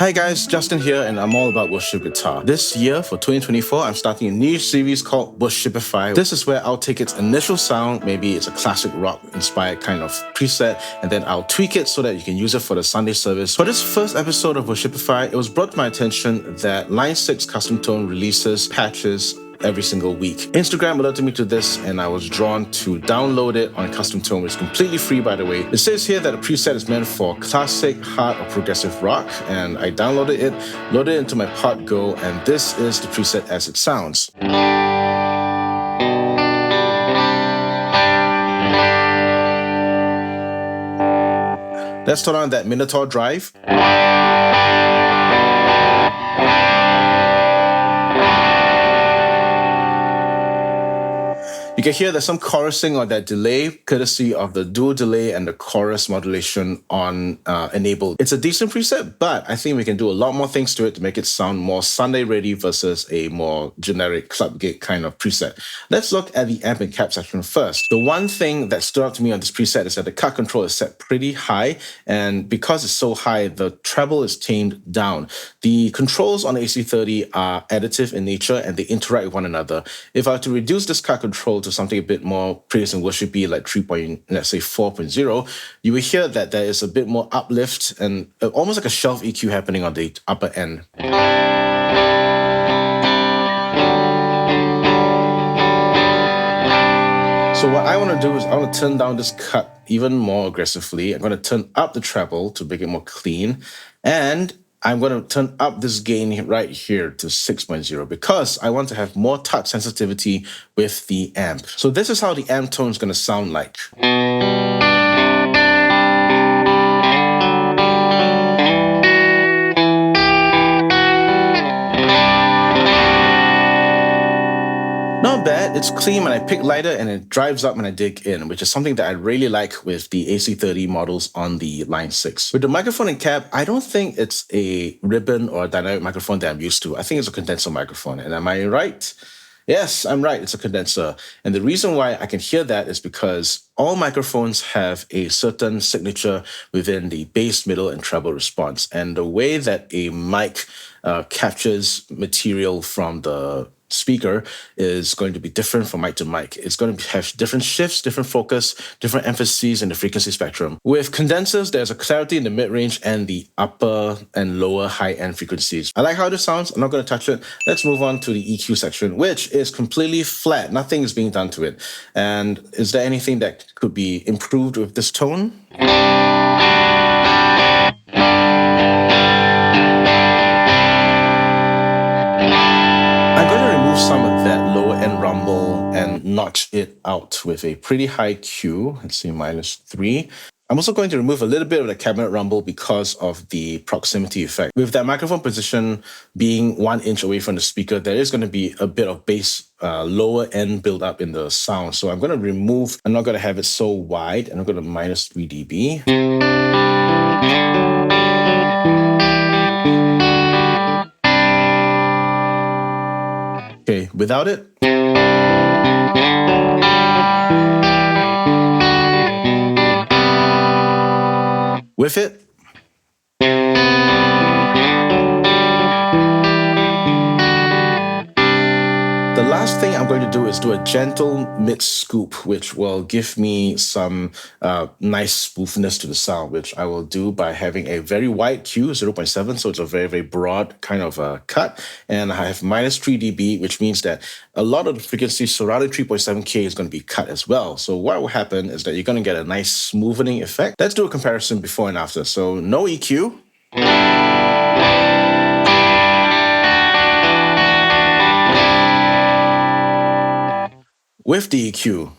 Hi guys, Justin here, and I'm all about worship guitar. This year, for 2024, I'm starting a new series called Worshipify. This is where I'll take its initial sound, maybe it's a classic rock-inspired kind of preset, and then I'll tweak it so that you can use it for the Sunday service. For this first episode of Worshipify, it was brought to my attention that Line 6 Custom Tone releases patches every single week. Instagram alerted me to this and I was drawn to download it on Custom Tone, which is completely free, by the way. It says here that the preset is meant for classic, hard, or progressive rock, and I downloaded it, loaded it into my Pod Go, and this is the preset as it sounds. Let's turn on that Minotaur drive. You can hear there's some chorusing or that delay, courtesy of the dual delay and the chorus modulation on enabled. It's a decent preset, but I think we can do a lot more things to it to make it sound more Sunday ready versus a more generic club gig kind of preset. Let's look at the amp and cap section first. The one thing that stood out to me on this preset is that the cut control is set pretty high, and because it's so high, the treble is tamed down. The controls on the AC30 are additive in nature and they interact with one another. If I were to reduce this cut control to something a bit more praise and worshipy, like 4.0, you will hear that there is a bit more uplift and almost like a shelf EQ happening on the upper end. So what I want to do is I want to turn down this cut even more aggressively. I'm going to turn up the treble to make it more clean, and I'm going to turn up this gain right here to 6.0 because I want to have more touch sensitivity with the amp. So this is how the amp tone is going to sound like. Not bad, it's clean when I pick lighter and it drives up when I dig in, which is something that I really like with the AC30 models on the Line 6. With the microphone and cap, I don't think it's a ribbon or a dynamic microphone that I'm used to. I think it's a condenser microphone. And am I right? Yes, I'm right, it's a condenser. And the reason why I can hear that is because all microphones have a certain signature within the bass, middle, and treble response. And the way that a mic captures material from the speaker is going to be different from mic to mic. It's going to have different shifts, different focus, different emphases in the frequency spectrum. With condensers, there's a clarity in the mid-range and the upper and lower high-end frequencies. I like how this sounds. I'm not going to touch it. Let's move on to the EQ section, which is completely flat. Nothing is being done to it. And is there anything that could be improved with this tone? Some of that lower end rumble and notch it out with a pretty high Q, let's say -3. I'm also going to remove a little bit of the cabinet rumble because of the proximity effect. With that microphone position being 1 inch away from the speaker, there is going to be a bit of bass lower end build up in the sound. So I'm going to remove, I'm not going to have it so wide, and I'm going to -3 dB. Okay, without it. With it. The last thing I'm going to do is do a gentle mid-scoop, which will give me some nice smoothness to the sound, which I will do by having a very wide Q, 0.7, so it's a very, very broad kind of cut. And I have -3 dB, which means that a lot of the frequency surrounding 3.7K is going to be cut as well. So what will happen is that you're going to get a nice smoothing effect. Let's do a comparison before and after. So no EQ. With the EQ.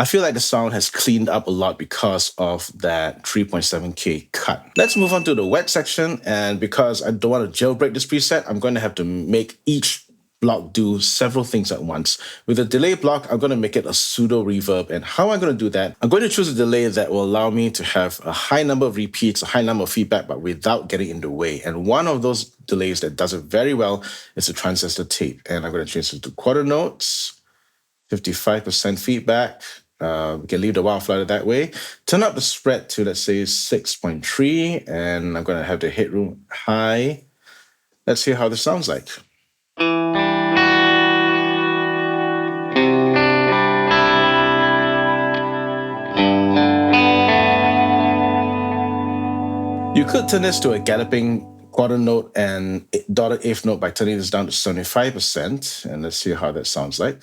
I feel like the sound has cleaned up a lot because of that 3.7K cut. Let's move on to the wet section, and because I don't want to jailbreak this preset, I'm going to have to make each block do several things at once. With the delay block, I'm going to make it a pseudo reverb. And how I'm going to do that, I'm going to choose a delay that will allow me to have a high number of repeats, a high number of feedback, but without getting in the way. And one of those delays that does it very well is the transistor tape. And I'm going to change it to quarter notes, 55% feedback. We can leave the wow flutter that way. Turn up the spread to, let's say, 6.3, and I'm going to have the headroom high. Let's hear how this sounds like. You could turn this to a galloping quarter note and dotted eighth note by turning this down to 75%, and let's see how that sounds like.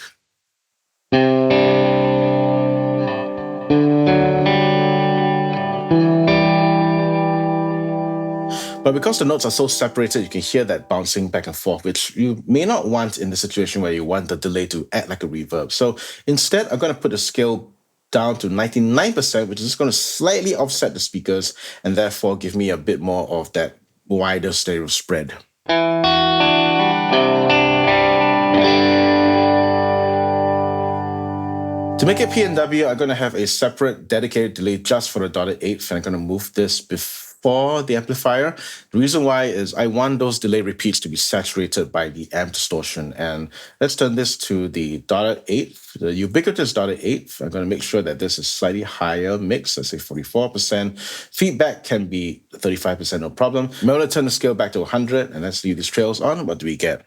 But because the notes are so separated, you can hear that bouncing back and forth, which you may not want in the situation where you want the delay to act like a reverb. So instead, I'm going to put the scale down to 99%, which is just going to slightly offset the speakers and therefore give me a bit more of that wider stereo spread. To make it PNW, I'm going to have a separate dedicated delay just for the dotted eighth, and I'm going to move this before the amplifier. The reason why is I want those delay repeats to be saturated by the amp distortion. And let's turn this to the dotted eighth, the ubiquitous dotted eighth. I'm going to make sure that this is slightly higher mix, let's say 44%. Feedback can be 35%, no problem. I'm going to turn the scale back to 100, and let's leave these trails on. What do we get?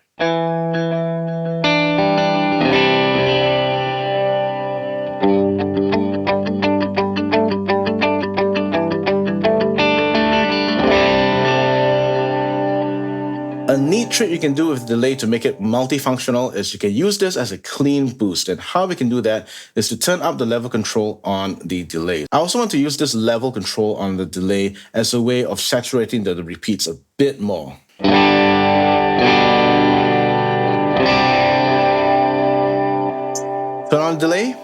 A neat trick you can do with delay to make it multifunctional is you can use this as a clean boost. And how we can do that is to turn up the level control on the delay. I also want to use this level control on the delay as a way of saturating the repeats a bit more. Turn on delay.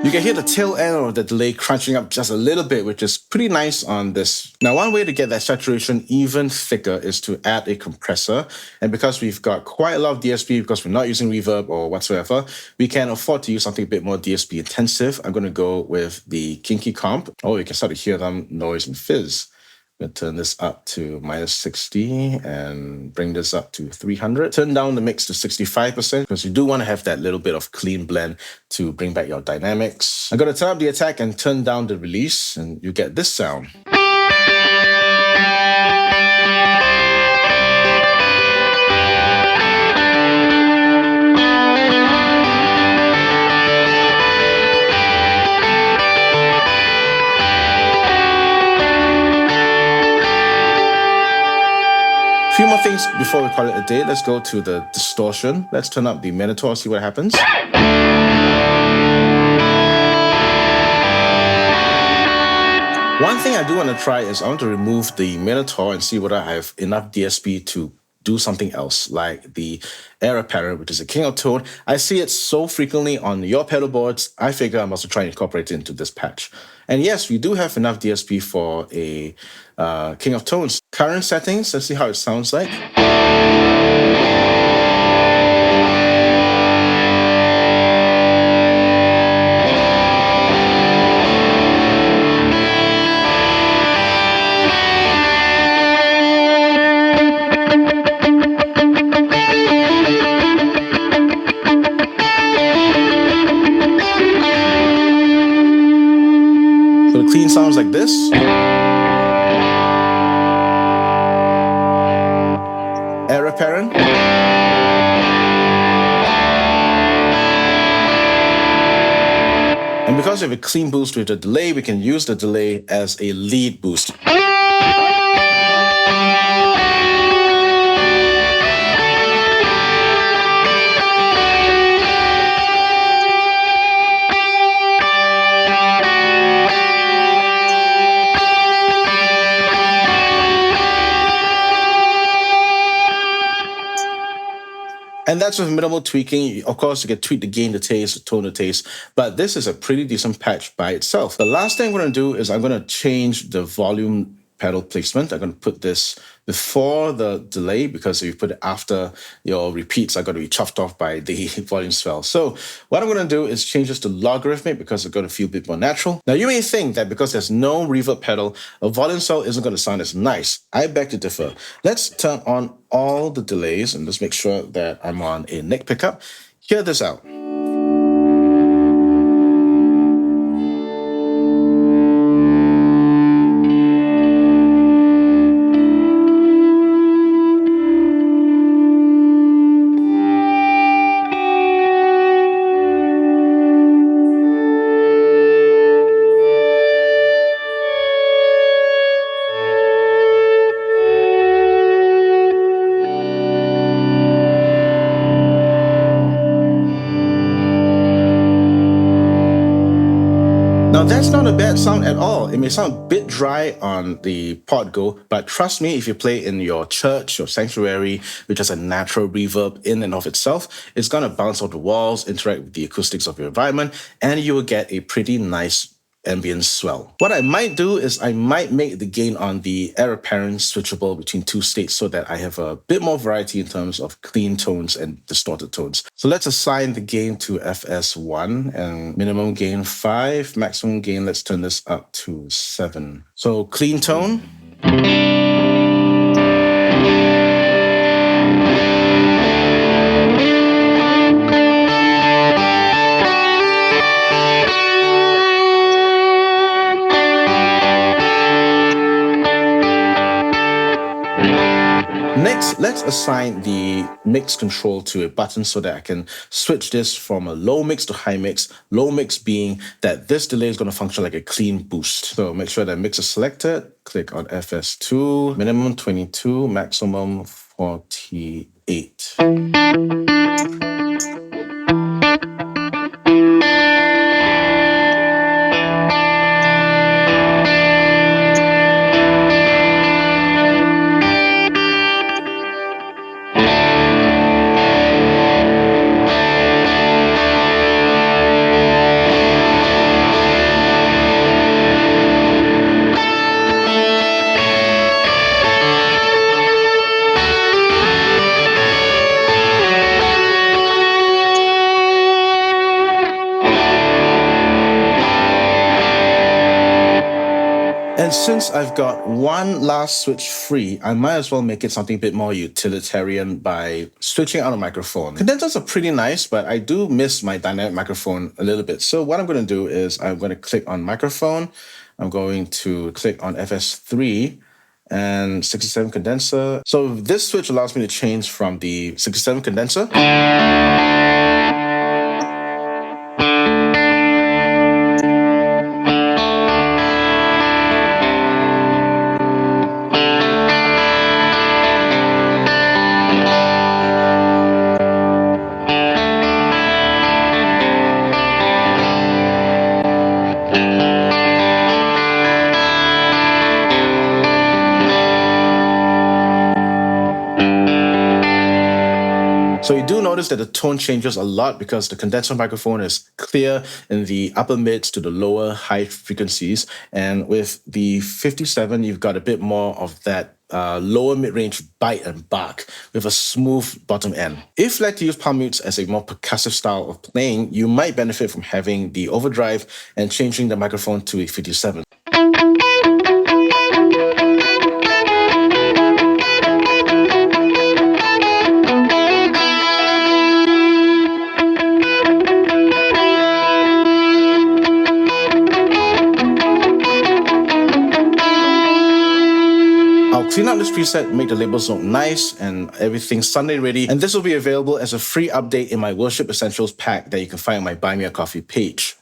You can hear the tail end of the delay crunching up just a little bit, which is pretty nice on this. Now, one way to get that saturation even thicker is to add a compressor. And because we've got quite a lot of DSP, because we're not using reverb or whatsoever, we can afford to use something a bit more DSP intensive. I'm going to go with the Kinky Comp. Oh, you can start to hear them noise and fizz. I'm going to turn this up to -60 and bring this up to 300. Turn down the mix to 65% because you do want to have that little bit of clean blend to bring back your dynamics. I'm going to turn up the attack and turn down the release, and you get this sound. A few more things before we call it a day. Let's go to the distortion. Let's turn up the Minotaur, see what happens. One thing I do want to try is I want to remove the Minotaur and see whether I have enough DSP to do something else, like the error pattern, which is a king of tone. I see it so frequently on your pedal boards. I figure I'm also trying to incorporate it into this patch. And yes, we do have enough DSP for a king of tones. Current settings, let's see how it sounds like. So the clean sounds like this. Error parent. And because we have a clean boost with the delay, we can use the delay as a lead boost. And that's with minimal tweaking. Of course, you can tweak the gain, the taste, the tone, the taste, but this is a pretty decent patch by itself. The last thing I'm going to do is I'm going to change the volume pedal placement. I'm going to put this before the delay because if you put it after your repeats are going to be chopped off by the volume swell. So what I'm going to do is change this to logarithmic because it's going to feel a bit more natural. Now you may think that because there's no reverb pedal, a volume swell isn't going to sound as nice. I beg to differ. Let's turn on all the delays and just make sure that I'm on a neck pickup. Hear this out. Now that's not a bad sound at all. It may sound a bit dry on the pod go, but trust me, if you play in your church, your sanctuary, which has a natural reverb in and of itself, it's gonna bounce off the walls, interact with the acoustics of your environment, and you will get a pretty nice ambient swell. What I might do is I might make the gain on the heir apparent switchable between two states so that I have a bit more variety in terms of clean tones and distorted tones. So let's assign the gain to FS1 and minimum gain 5, maximum gain, let's turn this up to 7. So clean tone. Next, let's assign the mix control to a button so that I can switch this from a low mix to high mix. Low mix being that this delay is going to function like a clean boost. So make sure that mix is selected. Click on FS2, minimum 22, maximum 48. And since I've got one last switch free, I might as well make it something a bit more utilitarian by switching out a microphone. Condensers are pretty nice, but I do miss my dynamic microphone a little bit. So what I'm going to do is I'm going to click on microphone. I'm going to click on FS3 and 67 condenser. So this switch allows me to change from the 67 condenser So you do notice that the tone changes a lot because the condenser microphone is clear in the upper mids to the lower high frequencies. And with the 57, you've got a bit more of that lower mid-range bite and bark with a smooth bottom end. If you like to use palm mutes as a more percussive style of playing, you might benefit from having the overdrive and changing the microphone to a 57. I'll clean up this preset, make the labels look nice and everything Sunday ready. And this will be available as a free update in my Worship Essentials pack that you can find on my Buy Me a Coffee page.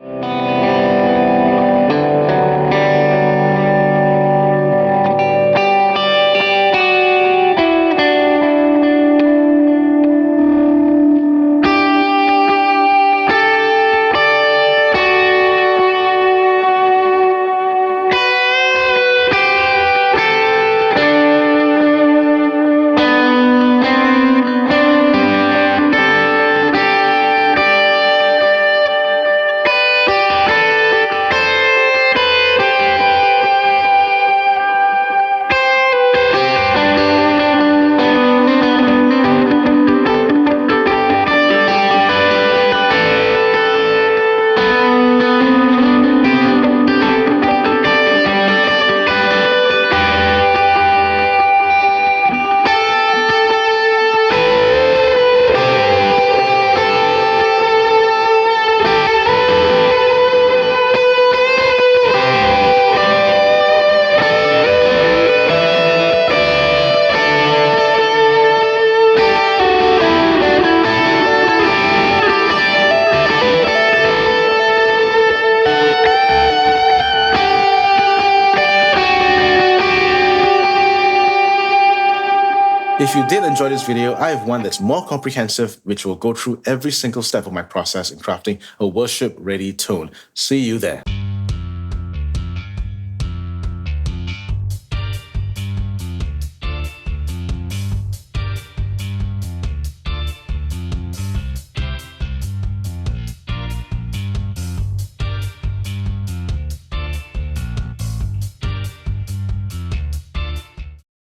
If you did enjoy this video, I have one that's more comprehensive, which will go through every single step of my process in crafting a worship-ready tone. See you there.